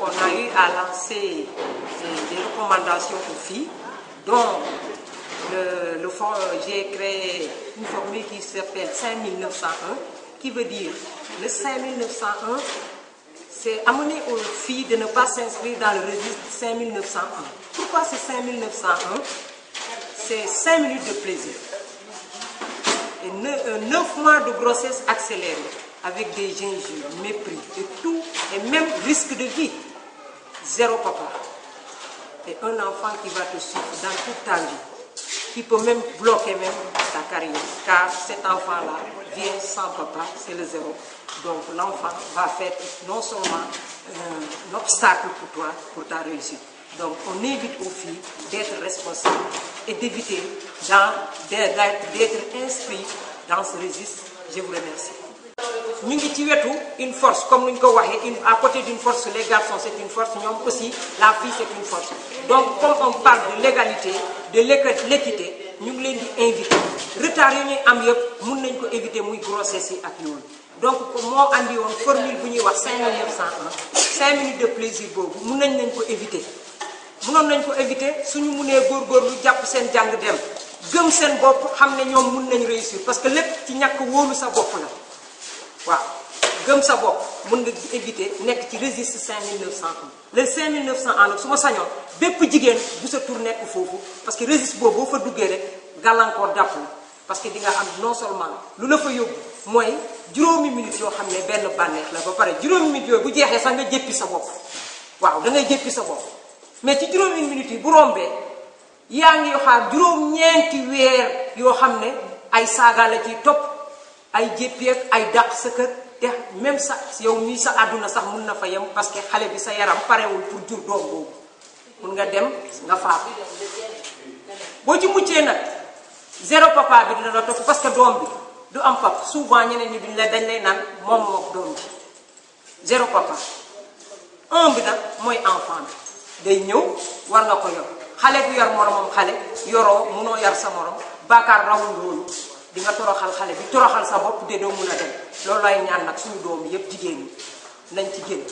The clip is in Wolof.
on a eu à lancer des recommandations aux filles, dont le fond, j'ai créé une formule qui s'appelle 5901, qui veut dire le 5901, c'est amener aux filles de ne pas s'inscrire dans le registre 5901. Pourquoi c'est 5901? C'est 5 minutes de plaisir. Et 9 mois de grossesse accélérée, avec des gingives, mépris, et tout, et même risque de vie. 0 papa. Et un enfant qui va te suivre dans toute ta vie, qui peut même bloquer même ta carrière, car cet enfant-là vient sans papa, c'est le 0. Donc l'enfant va faire non seulement un obstacle pour toi, pour ta réussite. Donc on invite aux filles d'être responsables et d'éviter d'être inscrits dans ce registre. Je vous remercie. Nous avons une force, comme nous l'avons dit, à côté d'une force, les garçons c'est une force, nous aussi, la fille c'est une force. Donc comme on parle de l'égalité, de l'équité, nous voulons inviter. Retard, nous pouvons éviter la grossesse et la donc moi andi une formule bu ñuy wax 5901 5 minutes de plaisir boobu mun nañ ko éviter mënoon nañ ko éviter suñu mënee góorgóorlu jàpp seen jàng dem gëm seen bopp xam ne ñoom mun nañ réussir parce que lépp ci ñàkk wóolu sa bopp la waaw gëm sa bopp mun nga éviter nekk ci registre 5901 le 5901 nag su ma sañoon bépp jigéen bu sa tur nekk foofu parce que registre boobu boo fa duggee rek gàllankoor dàpp parce que di nga am non seulement lu la fa yóbbu mooy juróomi minutes yoo xam ne benn bànneex la ba pare juróomi minutes yooyu bu jeexee sax nga jéppi sa bopp waaw da ngay jéppi sa bopp mais ci juróomi minutes yi bu rombee yaa ngi xaar juróom-ñeenti weer yoo xam ne ay saaga la ciy topp ay jéppi ak ay dàq sa kër te même sa yow mii sa àdduna sax mun na fa yem parce que xale bi sa yaram parewul pour jur doom boobu mun nga dem nga faatu boo ci muccee nag 0 papa bi dina la topp parce que doom bi du am papa souvent ñeneen ñi dañ lay naan moom mook doom bi 0 papa 1 bi nag mooy enfant bi day ñëw war nga ko yor xale bu yor moromam xale yoroo munoo yar sa morom baakaar rawul loolu di nga toroxal xale bi toroxal sa bopp de doo mun a dem loolu lay ñaan nag suñu doom yépp jigéen ñi nañ ci génn